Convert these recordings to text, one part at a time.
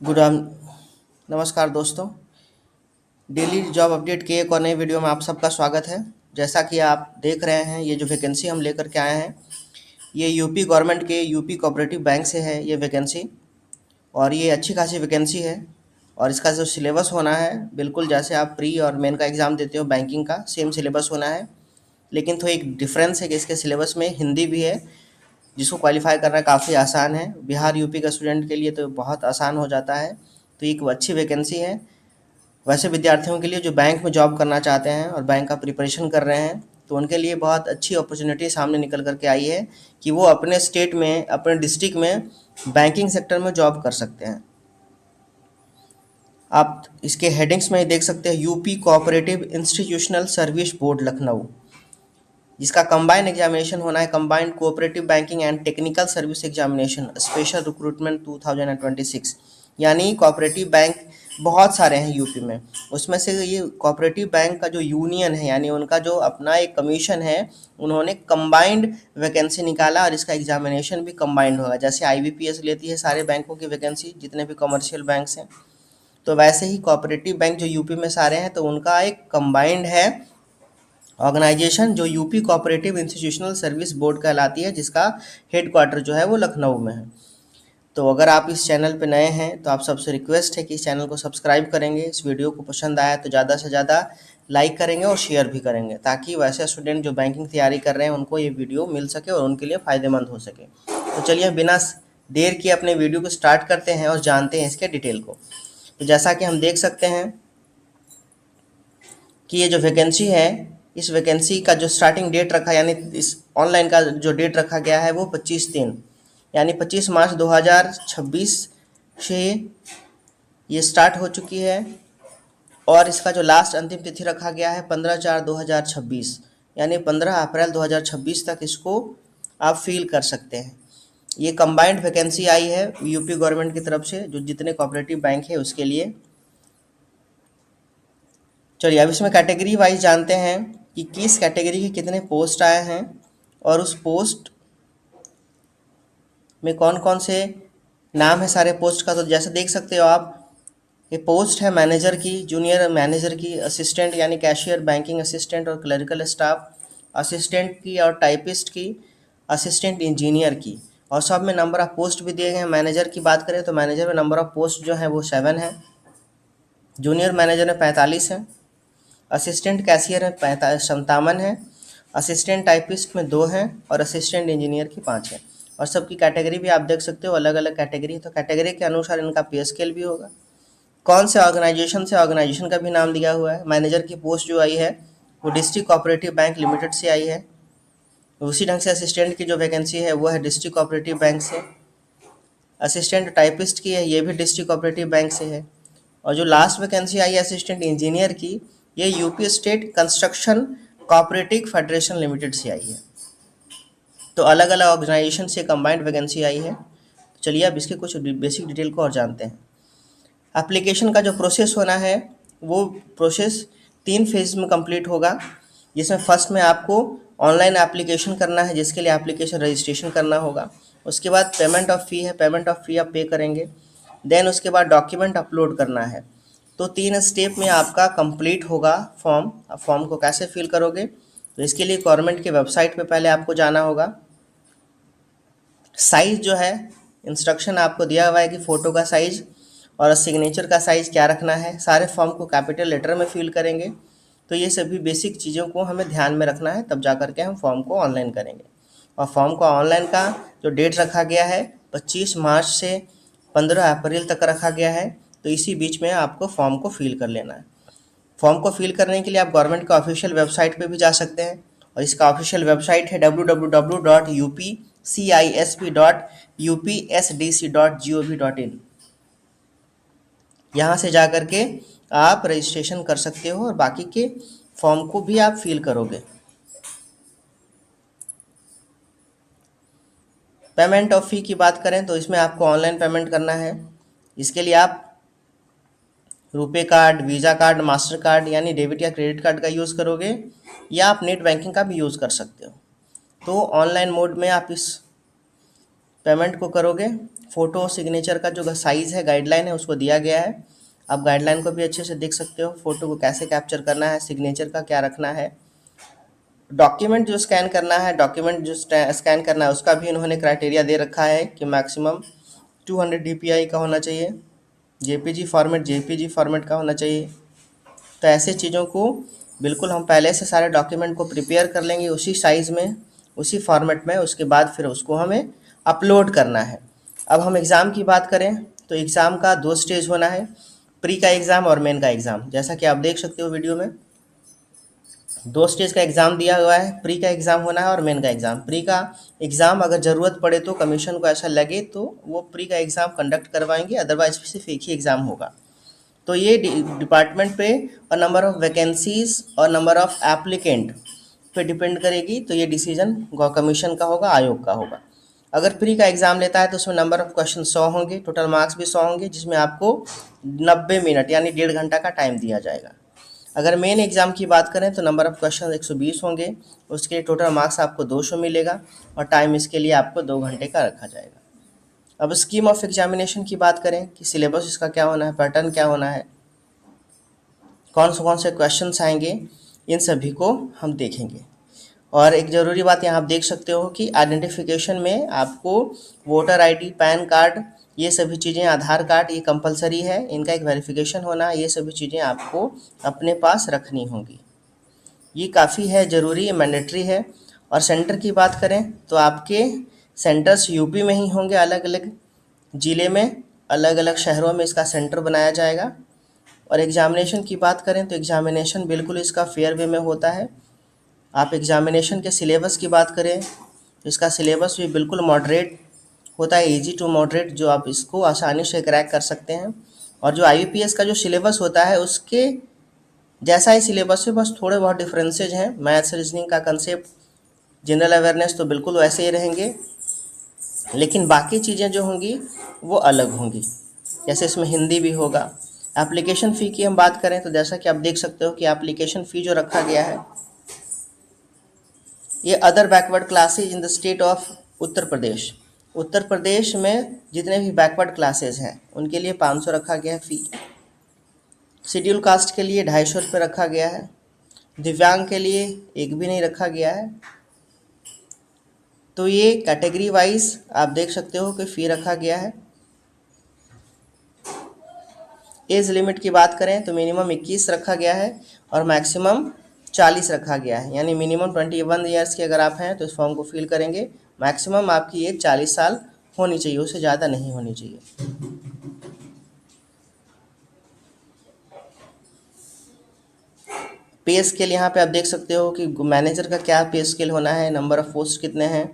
Good आफ्ट नमस्कार दोस्तों। Daily job update के एक और नई वीडियो में आप सबका स्वागत है। जैसा कि आप देख रहे हैं, ये जो वैकेंसी हम लेकर के आए हैं, ये यूपी गवर्नमेंट के यूपी कोऑपरेटिव बैंक से है ये वैकेंसी। और ये अच्छी खासी वैकेंसी है। और इसका जो सिलेबस होना है, बिल्कुल जैसे आप प्री और मेन का एग्ज़ाम देते हो बैंकिंग का, सेम सिलेबस होना है। लेकिन तो एक डिफरेंस है कि इसके सिलेबस में हिंदी भी है, जिसको क्वालिफाई करना काफ़ी आसान है। बिहार यूपी का स्टूडेंट के लिए तो बहुत आसान हो जाता है। तो एक अच्छी वैकेंसी है वैसे विद्यार्थियों के लिए जो बैंक में जॉब करना चाहते हैं और बैंक का प्रिपरेशन कर रहे हैं, तो उनके लिए बहुत अच्छी अपॉर्चुनिटी सामने निकल कर के आई है कि वो अपने स्टेट में, अपने डिस्ट्रिक्ट में बैंकिंग सेक्टर में जॉब कर सकते हैं। आप इसके हेडिंग्स में देख सकते हैं, UP cooperative institutional service board Lucknow, जिसका कंबाइंड एग्जामिनेशन होना है, combined cooperative banking and technical service examination special recruitment 2026। यानी कोऑपरेटिव बैंक बहुत सारे हैं यूपी में, उसमें से ये कोऑपरेटिव बैंक का जो यूनियन है, यानी उनका जो अपना एक कमीशन है, उन्होंने कंबाइंड वैकेंसी निकाला और इसका एग्जामिनेशन भी कंबाइंड होगा। जैसे आईबीपीएस लेती है सारे बैंकों की वैकेंसी, जितने भी कमर्शियल बैंक्स हैं, तो वैसे ही कोऑपरेटिव बैंक जो यूपी में सारे हैं, तो उनका एक कंबाइंड है ऑर्गेनाइजेशन, जो UP cooperative institutional service board कहलाती है, जिसका हेडक्वार्टर जो है वो लखनऊ में है। तो अगर आप इस चैनल पे नए हैं तो आप सबसे रिक्वेस्ट है कि इस चैनल को सब्सक्राइब करेंगे। इस वीडियो को पसंद आया तो ज़्यादा से ज़्यादा लाइक करेंगे और शेयर भी करेंगे, ताकि वैसे स्टूडेंट जो बैंकिंग तैयारी कर रहे हैं उनको ये वीडियो मिल सके और उनके लिए फ़ायदेमंद हो सके। तो चलिए बिना देर किए अपने वीडियो को स्टार्ट करते हैं और जानते हैं इसके डिटेल को। तो जैसा कि हम देख सकते हैं कि ये जो वैकेंसी है, इस वैकेंसी का जो स्टार्टिंग डेट रखा, यानी इस ऑनलाइन का जो डेट रखा गया है वो 25/3 यानी 25 मार्च 2026 से ये स्टार्ट हो चुकी है। और इसका जो लास्ट अंतिम तिथि रखा गया है 15/4/2026, यानी 15 अप्रैल 2026 तक इसको आप फिल कर सकते हैं। ये कंबाइंड वैकेंसी आई है यूपी गवर्नमेंट की तरफ से, जो जितने कोऑपरेटिव बैंक है उसके लिए। चलिए अब इसमें कैटेगरी वाइज जानते हैं कि किस कैटेगरी के कितने पोस्ट आए हैं और उस पोस्ट में कौन कौन से नाम है सारे पोस्ट का। तो जैसे देख सकते हो आप, ये पोस्ट है मैनेजर की, जूनियर मैनेजर की, असिस्टेंट यानी कैशियर, बैंकिंग असिस्टेंट और क्लरिकल स्टाफ, असिस्टेंट की और टाइपिस्ट की, असिस्टेंट इंजीनियर की। और सब में नंबर ऑफ पोस्ट भी दिए गए हैं। मैनेजर की बात करें तो मैनेजर में नंबर ऑफ पोस्ट जो है वो 7 है, जूनियर मैनेजर में 45 है, असिस्टेंट कैशियर में 57 है, असिस्टेंट टाइपिस्ट में 2 हैं और असिस्टेंट इंजीनियर की 5 है। और सबकी कैटेगरी भी आप देख सकते हो, अलग अलग कैटेगरी है, तो कैटेगरी के अनुसार इनका पे स्केल भी होगा। कौन से ऑर्गेनाइजेशन से, ऑर्गेनाइजेशन का भी नाम दिया हुआ है। मैनेजर की पोस्ट जो आई है वो डिस्ट्रिक्ट कोऑपरेटिव बैंक लिमिटेड से आई है। उसी ढंग से असिस्टेंट की जो वैकेंसी है वो है डिस्ट्रिक्ट कोऑपरेटिव बैंक से। असिस्टेंट टाइपिस्ट की है, ये भी डिस्ट्रिक्ट कोऑपरेटिव बैंक से है। और जो लास्ट वैकेंसी आई है असिस्टेंट इंजीनियर की, ये UP state construction cooperative federation limited से आई है। तो अलग अलग ऑर्गेनाइजेशन से कंबाइंड वैकेंसी आई है। चलिए अब इसके कुछ बेसिक डिटेल को और जानते हैं। एप्लीकेशन का जो प्रोसेस होना है वो प्रोसेस 3 फेज में कंप्लीट होगा, जिसमें फर्स्ट में आपको ऑनलाइन एप्लीकेशन करना है, जिसके लिए एप्लीकेशन रजिस्ट्रेशन करना होगा। उसके बाद पेमेंट ऑफ फ़ी है, पेमेंट ऑफ फ़ी आप पे करेंगे। देन उसके बाद डॉक्यूमेंट अपलोड करना है। तो 3 स्टेप में आपका कंप्लीट होगा फॉर्म। अब फॉर्म को कैसे फिल करोगे, तो इसके लिए गवर्नमेंट के वेबसाइट पे पहले आपको जाना होगा। साइज़ जो है, इंस्ट्रक्शन आपको दिया हुआ है कि फ़ोटो का साइज़ और सिग्नेचर का साइज़ क्या रखना है। सारे फॉर्म को कैपिटल लेटर में फिल करेंगे। तो ये सभी बेसिक चीज़ों को हमें ध्यान में रखना है, तब जा कर के हम फॉर्म को ऑनलाइन करेंगे। और फॉर्म को ऑनलाइन का जो डेट रखा गया है 25 मार्च से 15 अप्रैल तक रखा गया है। तो इसी बीच में आपको फॉर्म को फिल कर लेना है। फॉर्म को फिल करने के लिए आप गवर्नमेंट का ऑफिशियल वेबसाइट पे भी जा सकते हैं, और इसका ऑफिशियल वेबसाइट है www.upcisp.upsdc.gov.in। यहाँ से जा कर के आप रजिस्ट्रेशन कर सकते हो और बाकी के फॉर्म को भी आप फिल करोगे। पेमेंट ऑफ फ़ी की बात करें तो इसमें आपको ऑनलाइन पेमेंट करना है। इसके लिए आप RuPay card, visa card, master card यानी डेबिट या क्रेडिट कार्ड का यूज़ करोगे, या आप नेट बैंकिंग का भी यूज़ कर सकते हो। तो ऑनलाइन मोड में आप इस पेमेंट को करोगे, फ़ोटो सिग्नेचर का जो साइज़ है, गाइडलाइन है, उसको दिया गया है। आप गाइडलाइन को भी अच्छे से देख सकते हो, फ़ोटो को कैसे कैप्चर करना है, सिग्नेचर का क्या रखना है। डॉक्यूमेंट जो स्कैन करना है, डॉक्यूमेंट जो स्कैन करना है, उसका भी इन्होंने क्राइटेरिया दे रखा है कि मैक्सिमम 200 DPI का होना चाहिए, जेपीजी फॉर्मेट का होना चाहिए। तो ऐसे चीज़ों को बिल्कुल हम पहले से सारे डॉक्यूमेंट को प्रिपेयर कर लेंगे उसी साइज़ में, उसी फॉर्मेट में। उसके बाद फिर उसको हमें अपलोड करना है। अब हम एग्ज़ाम की बात करें तो एग्ज़ाम का 2 स्टेज होना है, प्री का एग्ज़ाम और मेन का एग्ज़ाम। जैसा कि आप देख सकते हो वीडियो में, 2 स्टेज का एग्ज़ाम दिया हुआ है, प्री का एग्ज़ाम होना है और मेन का एग्ज़ाम। प्री का एग्ज़ाम अगर ज़रूरत पड़े तो, कमीशन को ऐसा लगे तो वो प्री का एग्ज़ाम कंडक्ट करवाएंगे, अदरवाइज सिर्फ एक ही एग्ज़ाम होगा। तो ये डिपार्टमेंट पे और नंबर ऑफ़ वैकेंसीज़ और नंबर ऑफ़ एप्लीकेंट पे डिपेंड करेगी। तो ये डिसीजन कमीशन का होगा, आयोग का होगा। अगर प्री का एग्ज़ाम लेता है तो उसमें नंबर ऑफ़ क्वेश्चन 100 होंगे, टोटल मार्क्स भी 100 होंगे, जिसमें आपको 90 मिनट यानी 1.5 घंटा का टाइम दिया जाएगा। अगर मेन एग्ज़ाम की बात करें तो नंबर ऑफ़ क्वेश्चन 120 होंगे, उसके लिए टोटल मार्क्स आपको 200 मिलेगा और टाइम इसके लिए आपको 2 घंटे का रखा जाएगा। अब स्कीम ऑफ एग्जामिनेशन की बात करें कि सिलेबस इसका क्या होना है, पैटर्न क्या होना है, कौन से क्वेश्चंस आएंगे, इन सभी को हम देखेंगे। और एक ज़रूरी बात यहाँ आप देख सकते हो कि आइडेंटिफिकेशन में आपको वोटर आईडी, पैन कार्ड, ये सभी चीज़ें, आधार कार्ड, ये कंपलसरी है, इनका एक वेरिफिकेशन होना है। ये सभी चीज़ें आपको अपने पास रखनी होंगी, ये काफ़ी है, ज़रूरी है, मैंडेटरी है। और सेंटर की बात करें तो आपके सेंटर्स यूपी में ही होंगे, अलग अलग ज़िले में, अलग अलग शहरों में इसका सेंटर बनाया जाएगा। और एग्ज़ामिनेशन की बात करें तो एग्ज़ामिनेशन बिल्कुल इसका फेयर वे में होता है। आप एग्ज़ामिनेशन के सिलेबस की बात करें तो इसका सिलेबस भी बिल्कुल मॉडरेट होता है, इजी टू मॉडरेट, जो आप इसको आसानी से क्रैक कर सकते हैं। और जो IBPS का जो सिलेबस होता है उसके जैसा ही सिलेबस है, बस थोड़े बहुत डिफरेंसेज हैं। मैथ्स, रीजनिंग का कंसेप्ट, जनरल अवेयरनेस तो बिल्कुल वैसे ही रहेंगे, लेकिन बाकी चीज़ें जो होंगी वो अलग होंगी। जैसे इसमें हिंदी भी होगा। एप्लीकेशन फ़ी की हम बात करें तो जैसा कि आप देख सकते हो कि एप्लीकेशन फ़ी जो रखा गया है, ये other backward classes in the state of Uttar Pradesh, Uttar Pradesh में जितने भी बैकवर्ड क्लासेज हैं उनके लिए 500 रखा गया है फ़ी। शेड्यूल कास्ट के लिए 250 रुपये रखा गया है। दिव्यांग के लिए एक भी नहीं रखा गया है। तो ये कैटेगरी वाइज आप देख सकते हो कि फ़ी रखा गया है। एज लिमिट की बात करें तो मिनिमम 21 रखा गया है और मैक्सिमम 40 रखा गया है। यानी मिनिमम 21 ईयर्स के अगर आप हैं तो इस फॉर्म को फिल करेंगे। मैक्सिमम आपकी एज 40 साल होनी चाहिए, उससे ज़्यादा नहीं होनी चाहिए। पे स्केल यहाँ पे आप देख सकते हो कि मैनेजर का क्या पे स्केल होना है, नंबर ऑफ़ पोस्ट कितने हैं,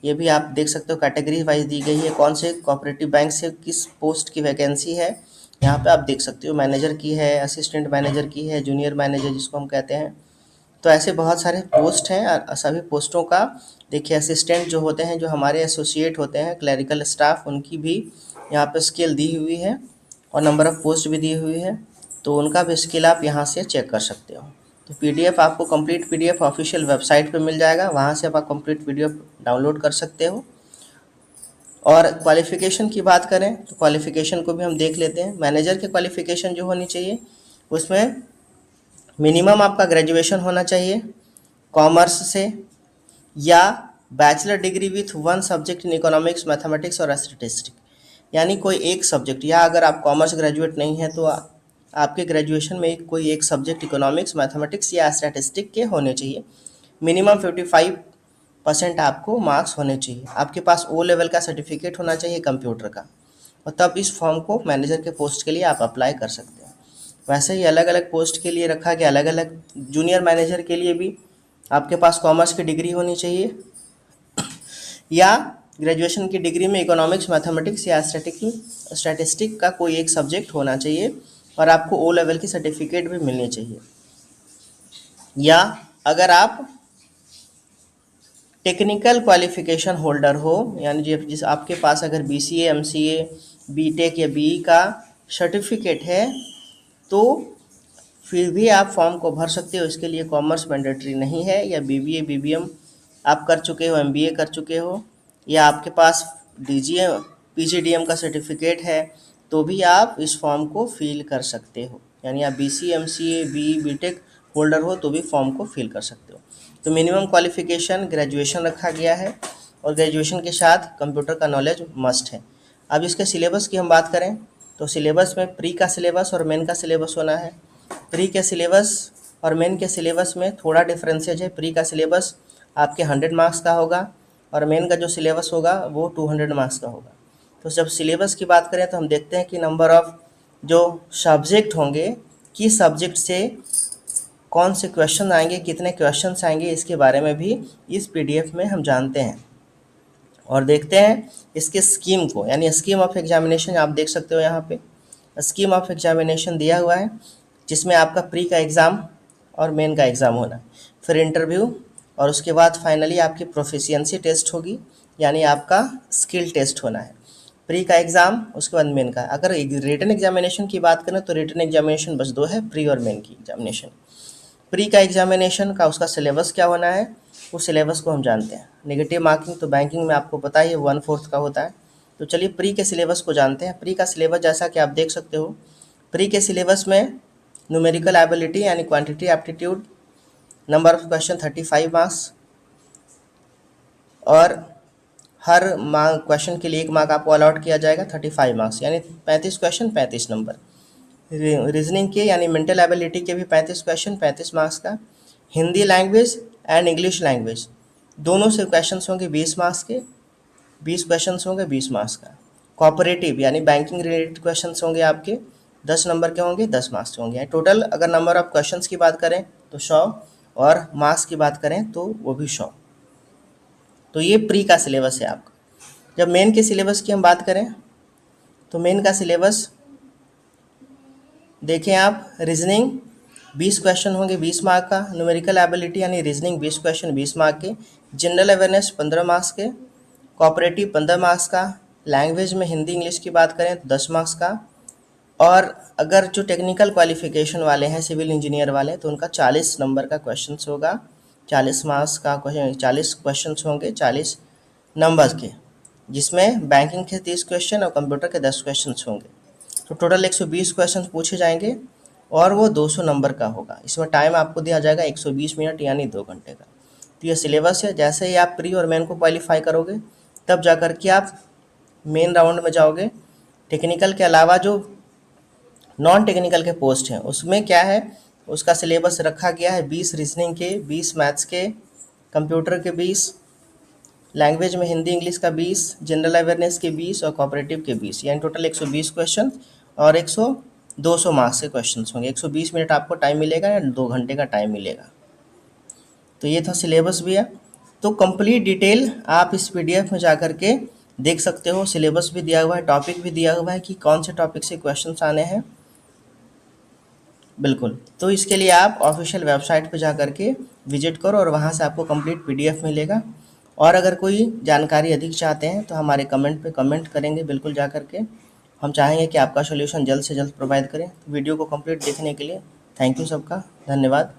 ये भी आप देख सकते हो। कैटेगरी वाइज दी गई है, कौन से कोऑपरेटिव बैंक से किस पोस्ट की वैकेंसी है, यहाँ पे आप देख सकते हो। मैनेजर की है, असिस्टेंट मैनेजर की है, जूनियर मैनेजर जिसको हम कहते हैं। तो ऐसे बहुत सारे पोस्ट हैं और सभी पोस्टों का देखिए, असिस्टेंट जो होते हैं, जो हमारे एसोसिएट होते हैं, क्लरिकल स्टाफ, उनकी भी यहाँ पे स्केल दी हुई है और नंबर ऑफ़ पोस्ट भी दी हुई है। तो उनका भी स्केल आप यहाँ से चेक कर सकते हो। तो PDF आपको कंप्लीट PDF ऑफिशियल वेबसाइट पे मिल जाएगा, वहाँ से आप कंप्लीट PDF डाउनलोड कर सकते हो। और क्वालिफ़िकेशन की बात करें तो क्वालिफ़िकेशन को भी हम देख लेते हैं। मैनेजर की क्वालिफ़िकेशन जो होनी चाहिए उसमें मिनिमम आपका ग्रेजुएशन होना चाहिए कॉमर्स से, या bachelor degree with 1 subject in economics, mathematics और स्टैटिस्टिक्स, यानी कोई एक सब्जेक्ट। या अगर आप कॉमर्स ग्रेजुएट नहीं हैं तो आपके ग्रेजुएशन में कोई एक सब्जेक्ट इकोनॉमिक्स, मैथमेटिक्स या स्टैटिस्टिक्स के होने चाहिए। मिनिमम 55% आपको मार्क्स होने चाहिए। आपके पास O लेवल का सर्टिफिकेट होना चाहिए कंप्यूटर का, और तब इस फॉर्म को मैनेजर के पोस्ट के लिए आप अप्लाई कर सकते हैं। वैसे ही अलग अलग पोस्ट के लिए रखा गया, अलग अलग जूनियर मैनेजर के लिए भी आपके पास कॉमर्स की डिग्री होनी चाहिए या ग्रेजुएशन की डिग्री में इकोनॉमिक्स, मैथमेटिक्स या स्टैटिस्टिक का कोई एक सब्जेक्ट होना चाहिए, और आपको O लेवल की सर्टिफिकेट भी मिलनी चाहिए। या अगर आप टेक्निकल क्वालिफिकेशन होल्डर हो, यानी जिस आपके पास अगर BCA, MCA, BTech या BE का सर्टिफिकेट है तो फिर भी आप फॉर्म को भर सकते हो। इसके लिए कॉमर्स मैंडेटरी नहीं है। या BBA, BBM आप कर चुके हो, MBA कर चुके हो, या आपके पास DGM PGDM का सर्टिफिकेट है तो भी आप इस फॉर्म को फिल कर सकते हो, यानी आप BC MCA BE BTech holder हो तो भी फॉर्म को फिल कर सकते हो। तो मिनिमम क्वालिफिकेशन ग्रेजुएशन रखा गया है और ग्रेजुएशन के साथ कंप्यूटर का नॉलेज मस्ट है। अब इसके सिलेबस की हम बात करें तो सिलेबस में प्री का सिलेबस और मेन का सिलेबस होना है। प्री के सिलेबस और मेन के सिलेबस में थोड़ा डिफरेंसेज है। प्री का सिलेबस आपके 100 मार्क्स का होगा और मेन का जो सिलेबस होगा वो 200 मार्क्स का होगा। तो जब सिलेबस की बात करें तो हम देखते हैं कि नंबर ऑफ जो सब्जेक्ट होंगे, किस सब्जेक्ट से कौन से क्वेश्चन आएंगे, कितने क्वेश्चंस आएंगे, इसके बारे में भी इस PDF में हम जानते हैं। और देखते हैं इसके स्कीम को, यानी स्कीम ऑफ एग्जामिनेशन आप देख सकते हो यहाँ पे स्कीम ऑफ एग्जामिनेशन दिया हुआ है, जिसमें आपका प्री का एग्ज़ाम और मेन का एग्ज़ाम होना है, फिर इंटरव्यू और उसके बाद फाइनली आपकी प्रोफिशिएंसी टेस्ट होगी, यानी आपका स्किल टेस्ट होना है। प्री का एग्ज़ाम, उसके बाद मेन का। अगर रिटन एग्जामिनेशन की बात करें तो रिटन एग्जामिनेशन बस 2 है, प्री और मेन की एग्जामिनेशन। प्री का एग्जामिनेशन का उसका सिलेबस क्या होना है, उस सिलेबस को हम जानते हैं। नेगेटिव मार्किंग तो बैंकिंग में आपको पता ही है 1/4 का होता है। तो चलिए प्री के सिलेबस को जानते हैं। प्री का सिलेबस जैसा कि आप देख सकते हो, प्री के सिलेबस में न्यूमेरिकल एबिलिटी यानी quantity aptitude, number of question 35 marks और हर क्वेश्चन के लिए 1 मार्क आपको अलॉट किया जाएगा, 35 मार्क्स यानी 35 क्वेश्चन 35 नंबर। रीजनिंग के यानी मेंटल एबिलिटी के भी 35 क्वेश्चन 35 मार्क्स का। Hindi language and English language दोनों से क्वेश्चंस होंगे 20 मार्क्स के, 20 क्वेश्चंस होंगे 20 मार्क्स का। कोऑपरेटिव यानी बैंकिंग रिलेटेड क्वेश्चंस होंगे आपके 10 नंबर के होंगे, 10 मार्क्स के होंगे। टोटल अगर नंबर ऑफ क्वेश्चंस की बात करें तो 100 और मार्क्स की बात करें तो वो भी 100। तो ये प्री का सिलेबस है आपका। जब मेन के सिलेबस की हम बात करें तो मेन का सिलेबस देखें आप, रीजनिंग 20 क्वेश्चन होंगे 20 मार्क का, न्यूमेरिकल एबिलिटी यानी रीजनिंग 20 क्वेश्चन 20 मार्क के, जनरल अवेयरनेस 15 मार्क्स के, कोऑपरेटिव 15 मार्क्स का, लैंग्वेज में हिंदी इंग्लिश की बात करें तो 10 मार्क्स का, और अगर जो टेक्निकल क्वालिफिकेशन वाले हैं सिविल इंजीनियर वाले तो उनका 40 नंबर का क्वेश्चन होगा, 40 मार्क्स का क्वेश्चन, 40 क्वेश्चन होंगे 40 नंबर के, जिसमें बैंकिंग के 30 क्वेश्चन और कंप्यूटर के 10 क्वेश्चन होंगे। तो टोटल 120 क्वेश्चन पूछे जाएंगे और वो 200 नंबर का होगा। इसमें टाइम आपको दिया जाएगा 120 मिनट यानी 2 घंटे का। तो ये सिलेबस है। जैसे ही आप प्री और मेन को क्वालिफाई करोगे तब जा कर के आप मेन राउंड में जाओगे। टेक्निकल के अलावा जो नॉन टेक्निकल के पोस्ट हैं उसमें क्या है, उसका सिलेबस रखा गया है 20 रीजनिंग के, 20 मैथ्स के, कंप्यूटर के 20, लैंग्वेज में हिंदी इंग्लिश का 20, जनरल अवेयरनेस के 20 और कोऑपरेटिव के 20, यानी टोटल 120 क्वेश्चन और 200 मार्क्स के क्वेश्चन होंगे। 120 मिनट आपको टाइम मिलेगा या 2 घंटे का टाइम मिलेगा। तो ये था सिलेबस भी है। तो कंप्लीट डिटेल आप इस PDF में जा कर के देख सकते हो। सिलेबस भी दिया हुआ है, टॉपिक भी दिया हुआ है कि कौन से टॉपिक से क्वेश्चंस आने हैं। बिल्कुल, तो इसके लिए आप ऑफिशियल वेबसाइट पे जा कर के विजिट करो और वहाँ से आपको कंप्लीट PDF मिलेगा। और अगर कोई जानकारी अधिक चाहते हैं तो हमारे कमेंट पे कमेंट करेंगे बिल्कुल जा कर के। हम चाहेंगे कि आपका सॉल्यूशन जल्द से जल्द प्रोवाइड करें। वीडियो को कंप्लीट देखने के लिए थैंक यू सबका, धन्यवाद।